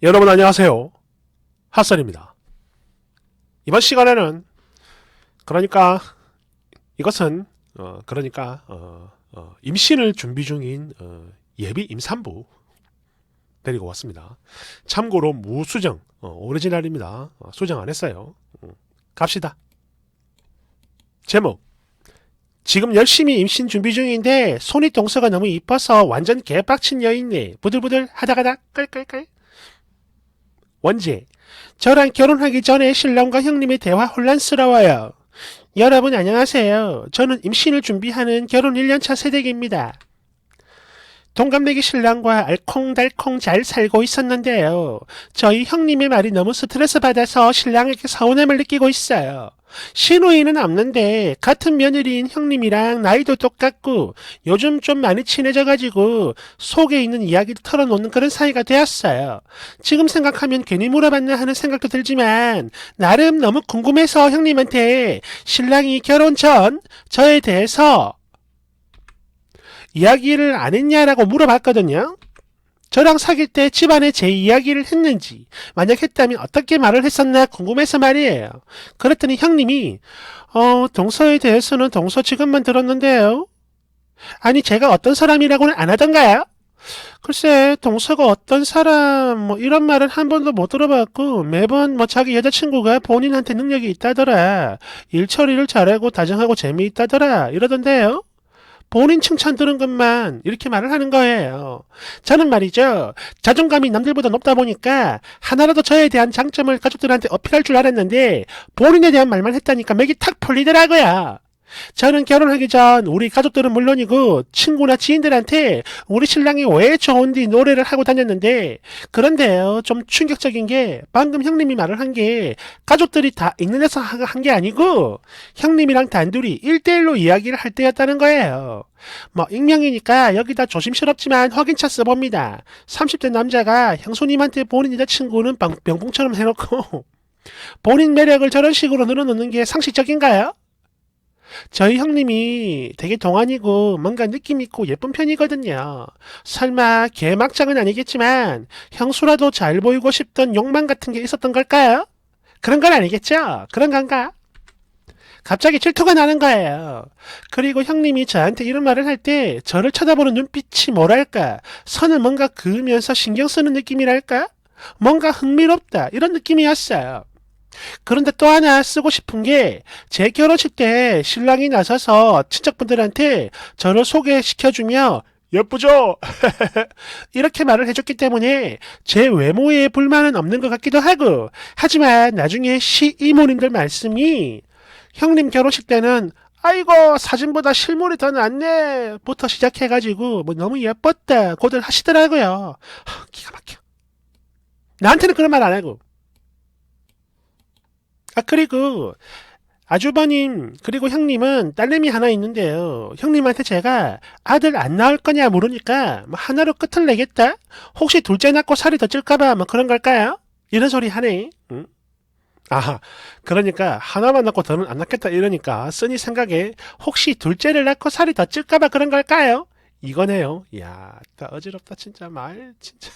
여러분 안녕하세요. 핫설입니다. 이번 시간에는 그러니까 이것은 임신을 준비 중인 예비 임산부 데리고 왔습니다. 참고로 무수정 오리지널입니다. 수정 안 했어요. 갑시다. 제목: 지금 열심히 임신 준비 중인데 손이 동서가 너무 이뻐서 완전 개빡친 여인네. 부들부들 하다가다 끌끌끌. 원제: 저랑 결혼하기 전에 신랑과 형님의 대화 혼란스러워요. 여러분 안녕하세요. 저는 임신을 준비하는 결혼 1년차 새댁입니다. 동갑내기 신랑과 알콩달콩 잘 살고 있었는데요. 저희 형님의 말이 너무 스트레스 받아서 신랑에게 서운함을 느끼고 있어요. 시누이는 없는데 같은 며느리인 형님이랑 나이도 똑같고 요즘 좀 많이 친해져가지고 속에 있는 이야기를 털어놓는 그런 사이가 되었어요. 지금 생각하면 괜히 물어봤나 하는 생각도 들지만 나름 너무 궁금해서 형님한테 신랑이 결혼 전 저에 대해서 이야기를 안 했냐라고 물어봤거든요. 저랑 사귈 때 집안에 제 이야기를 했는지, 만약 했다면 어떻게 말을 했었나 궁금해서 말이에요. 그랬더니 형님이 동서에 대해서는 동서 지금만 들었는데요. 아니 제가 어떤 사람이라고는 안 하던가요? 글쎄 동서가 어떤 사람 뭐 이런 말은 한 번도 못 들어봤고 매번 뭐 자기 여자친구가 본인한테 능력이 있다더라. 일 처리를 잘하고 다정하고 재미있다더라 이러던데요. 본인 칭찬 들은 것만 이렇게 말을 하는 거예요. 저는 말이죠. 자존감이 남들보다 높다 보니까 하나라도 저에 대한 장점을 가족들한테 어필할 줄 알았는데 본인에 대한 말만 했다니까 맥이 탁 풀리더라고요. 저는 결혼하기 전 우리 가족들은 물론이고 친구나 지인들한테 우리 신랑이 왜 좋은지 노래를 하고 다녔는데 그런데요. 좀 충격적인 게 방금 형님이 말을 한 게 가족들이 다 있는 데서 한 게 아니고 형님이랑 단둘이 1대1로 이야기를 할 때였다는 거예요. 뭐 익명이니까 여기다 조심스럽지만 확인차 써봅니다. 30대 남자가 형수님한테 본인 여자친구는 병풍처럼 해놓고 본인 매력을 저런 식으로 늘어놓는 게 상식적인가요? 저희 형님이 되게 동안이고 뭔가 느낌 있고 예쁜 편이거든요. 설마 개막장은 아니겠지만 형수라도 잘 보이고 싶던 욕망 같은 게 있었던 걸까요? 그런 건 아니겠죠? 그런 건가? 갑자기 질투가 나는 거예요. 그리고 형님이 저한테 이런 말을 할 때 저를 쳐다보는 눈빛이 뭐랄까 선을 뭔가 그으면서 신경 쓰는 느낌이랄까? 뭔가 흥미롭다 이런 느낌이었어요. 그런데 또 하나 쓰고 싶은 게 제 결혼식 때 신랑이 나서서 친척분들한테 저를 소개시켜주며 예쁘죠? 이렇게 말을 해줬기 때문에 제 외모에 불만은 없는 것 같기도 하고 하지만 나중에 시이모님들 말씀이 형님 결혼식 때는 아이고 사진보다 실물이 더 낫네 부터 시작해가지고 뭐 너무 예뻤다 고들 하시더라고요. 기가 막혀. 나한테는 그런 말 안 하고 그리고 아주버님 그리고 형님은 딸내미 하나 있는데요. 형님한테 제가 아들 안 낳을 거냐 물으니까 뭐 하나로 끝을 내겠다? 혹시 둘째 낳고 살이 더 찔까봐 뭐 그런 걸까요? 이런 소리 하네. 응? 그러니까 하나만 낳고 더는 안 낳겠다 이러니까 쓰니 생각에 혹시 둘째를 낳고 살이 더 찔까봐 그런 걸까요? 이거네요. 이야, 다 어지럽다 진짜 말 진짜.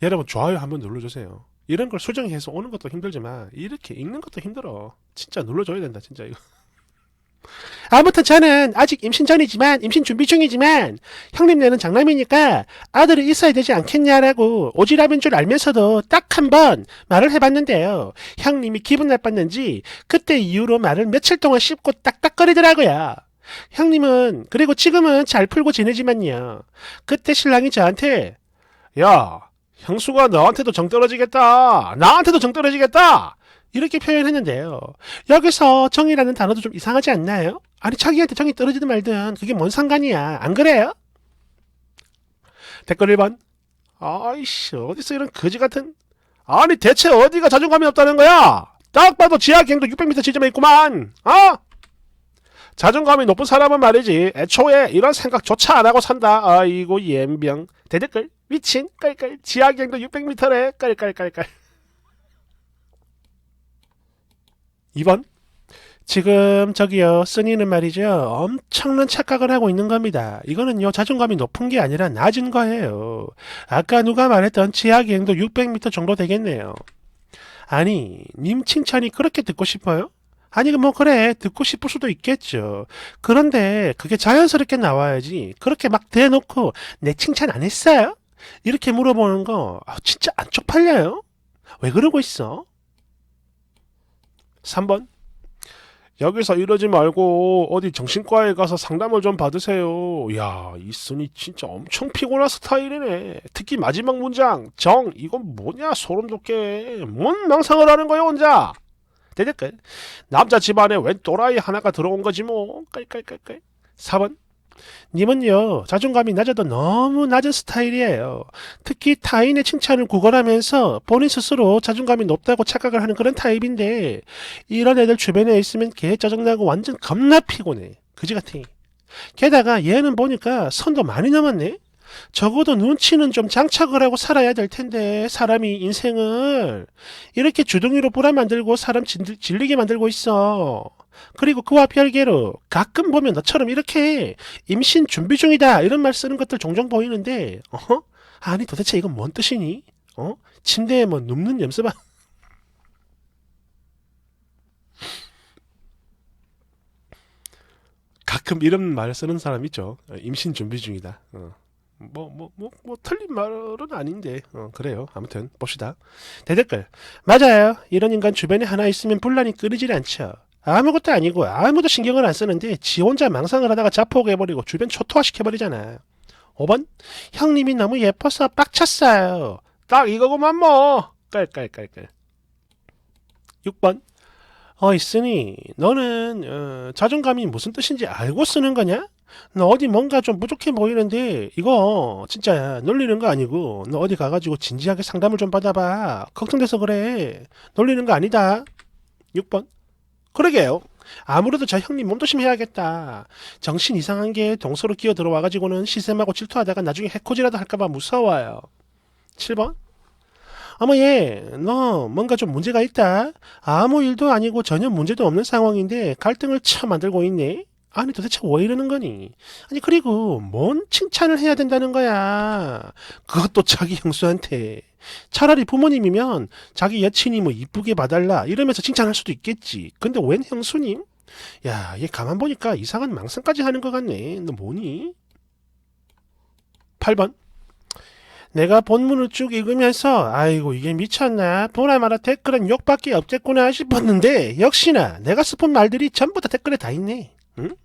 여러분 좋아요 한번 눌러주세요. 이런 걸 수정해서 오는 것도 힘들지만 이렇게 읽는 것도 힘들어. 진짜 눌러줘야 된다 진짜 이거. 아무튼 저는 아직 임신 전이지만 임신 준비 중이지만 형님네는 장남이니까 아들이 있어야 되지 않겠냐라고 오지랖인 줄 알면서도 딱 한 번 말을 해봤는데요. 형님이 기분 나빴는지 그때 이후로 말을 며칠 동안 씹고 딱딱거리더라고요. 형님은 그리고 지금은 잘 풀고 지내지만요. 그때 신랑이 저한테 야 형수가 너한테도 정 떨어지겠다. 나한테도 정 떨어지겠다. 이렇게 표현했는데요. 여기서 정이라는 단어도 좀 이상하지 않나요? 아니 자기한테 정이 떨어지든 말든 그게 뭔 상관이야. 안 그래요? 댓글 1번. 아이씨 어디서 이런 거지 같은. 아니 대체 어디가 자존감이 없다는 거야? 딱 봐도 지하경도 600m 지점에 있구만. 자존감이 높은 사람은 말이지 애초에 이런 생각조차 안 하고 산다. 아이고 옌병. 대댓글 미친 깔깔 지하경도 600m래 깔깔깔깔. 2번 지금 저기요, 쓰니는 말이죠. 엄청난 착각을 하고 있는 겁니다. 이거는요, 자존감이 높은 게 아니라 낮은 거예요. 아까 누가 말했던 지하 기행도 600m 정도 되겠네요. 아니, 님 칭찬이 그렇게 듣고 싶어요? 아니, 뭐, 그래, 듣고 싶을 수도 있겠죠. 그런데 그게 자연스럽게 나와야지. 그렇게 막 대놓고, 내 칭찬 안 했어요? 이렇게 물어보는 거, 진짜 안 쪽팔려요? 왜 그러고 있어? 3번. 여기서 이러지 말고 어디 정신과에 가서 상담을 좀 받으세요. 야, 이 순이 진짜 엄청 피곤한 스타일이네. 특히 마지막 문장, 정, 이건 뭐냐, 소름 돋게. 뭔 망상을 하는 거야, 혼자? 대댓글. 남자 집안에 웬 또라이 하나가 들어온 거지 뭐. 깔깔깔깔. 4번. 님은요, 자존감이 낮아도 너무 낮은 스타일이에요. 특히 타인의 칭찬을 구걸하면서 본인 스스로 자존감이 높다고 착각을 하는 그런 타입인데, 이런 애들 주변에 있으면 개 짜증나고 완전 겁나 피곤해. 그지 같아. 게다가 얘는 보니까 선도 많이 넘었네? 적어도 눈치는 좀 장착을 하고 살아야 될 텐데, 사람이 인생을 이렇게 주둥이로 뿌라 만들고 사람 질리게 만들고 있어. 그리고 그와 별개로 가끔 보면 너처럼 이렇게 임신 준비 중이다 이런 말 쓰는 것들 종종 보이는데, 아니 도대체 이건 뭔 뜻이니? 침대에 뭐 눕는 염소봐. 가끔 이런 말 쓰는 사람 있죠. 임신 준비 중이다. 틀린 말은 아닌데, 그래요. 아무튼, 봅시다. 대댓글. 맞아요. 이런 인간 주변에 하나 있으면 분란이 끊이질 않죠. 아무것도 아니고, 아무도 신경을 안 쓰는데, 지 혼자 망상을 하다가 자폭해버리고, 주변 초토화시켜버리잖아. 5번. 형님이 너무 예뻐서 빡쳤어요. 딱 이거구만 뭐. 깔깔깔깔. 6번. 있으니 너는 자존감이 무슨 뜻인지 알고 쓰는 거냐? 너 어디 뭔가 좀 부족해 보이는데 이거 진짜 놀리는 거 아니고 너 어디 가가지고 진지하게 상담을 좀 받아봐. 걱정돼서 그래. 놀리는 거 아니다. 6번. 그러게요. 아무래도 저 형님 몸조심 해야겠다. 정신 이상한 게 동서로 끼어 들어와가지고는 시샘하고 질투하다가 나중에 해코지라도 할까봐 무서워요. 7번. 어머 얘, 너 뭔가 좀 문제가 있다. 아무 일도 아니고 전혀 문제도 없는 상황인데 갈등을 쳐 만들고 있네. 아니 도대체 왜 이러는 거니? 아니 그리고 뭔 칭찬을 해야 된다는 거야. 그것도 자기 형수한테. 차라리 부모님이면 자기 여친이 뭐 이쁘게 봐달라 이러면서 칭찬할 수도 있겠지. 근데 웬 형수님? 야, 얘 가만 보니까 이상한 망상까지 하는 것 같네. 너 뭐니? 8번. 내가 본문을 쭉 읽으면서 아이고 이게 미쳤나 보나마나 댓글은 욕밖에 없겠구나 싶었는데 역시나 내가 쓰은 말들이 전부 다 댓글에 다 있네. 응?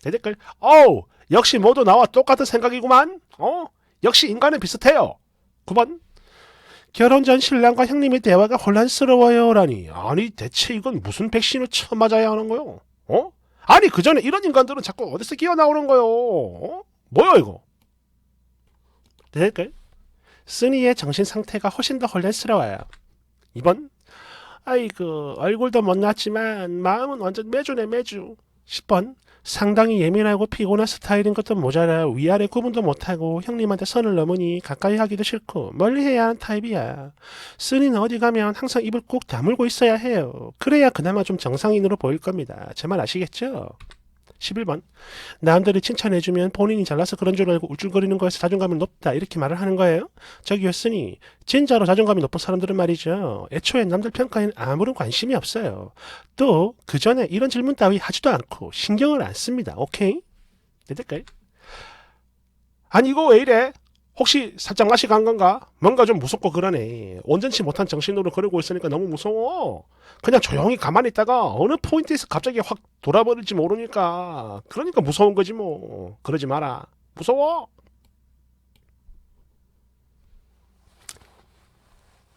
대댓글. 어우 역시 모두 나와 똑같은 생각이구만. 역시 인간은 비슷해요. 9번. 결혼 전 신랑과 형님의 대화가 혼란스러워요라니. 아니 대체 이건 무슨 백신을 처음 맞아야 하는 거요? 아니 그 전에 이런 인간들은 자꾸 어디서 끼어 나오는 거요? 뭐야 이거? 대댓글. 쓰니의 정신 상태가 훨씬 더 혼란스러워요. 2번. 아이고 얼굴도 못났지만 마음은 완전 매주네 매주. 10번. 상당히 예민하고 피곤한 스타일인 것도 모자라 위아래 구분도 못하고 형님한테 선을 넘으니 가까이 하기도 싫고 멀리해야 하는 타입이야. 쓰니는 어디 가면 항상 입을 꼭 다물고 있어야 해요. 그래야 그나마 좀 정상인으로 보일 겁니다. 제 말 아시겠죠? 11번. 남들이 칭찬해주면 본인이 잘나서 그런 줄 알고 울줄거리는 거에서 자존감이 높다 이렇게 말을 하는 거예요? 저기였으니 진짜로 자존감이 높은 사람들은 말이죠. 애초에 남들 평가에는 아무런 관심이 없어요. 또 그 전에 이런 질문 따위 하지도 않고 신경을 안 씁니다. 오케이? 내 댓글. 아니 이거 왜 이래? 혹시 살짝 맛이 간 건가? 뭔가 좀 무섭고 그러네. 온전치 못한 정신으로 그러고 있으니까 너무 무서워. 그냥 조용히 가만히 있다가 어느 포인트에서 갑자기 확 돌아버릴지 모르니까. 그러니까 무서운 거지 뭐. 그러지 마라. 무서워.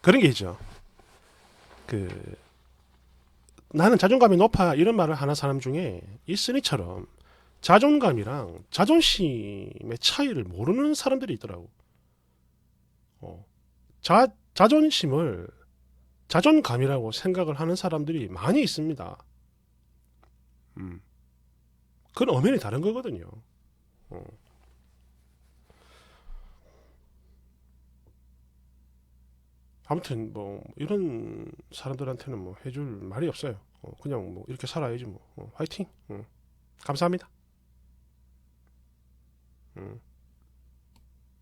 그런 게 있죠. 그 나는 자존감이 높아 이런 말을 하는 사람 중에 이 쓰니처럼 자존감이랑 자존심의 차이를 모르는 사람들이 있더라고. 어. 자존심을 자존감이라고 생각을 하는 사람들이 많이 있습니다. 음. 그건 엄연히 다른 거거든요. 어. 아무튼 뭐 이런 사람들한테는 뭐 해줄 말이 없어요. 그냥 뭐 이렇게 살아야지 뭐. 화이팅. 감사합니다.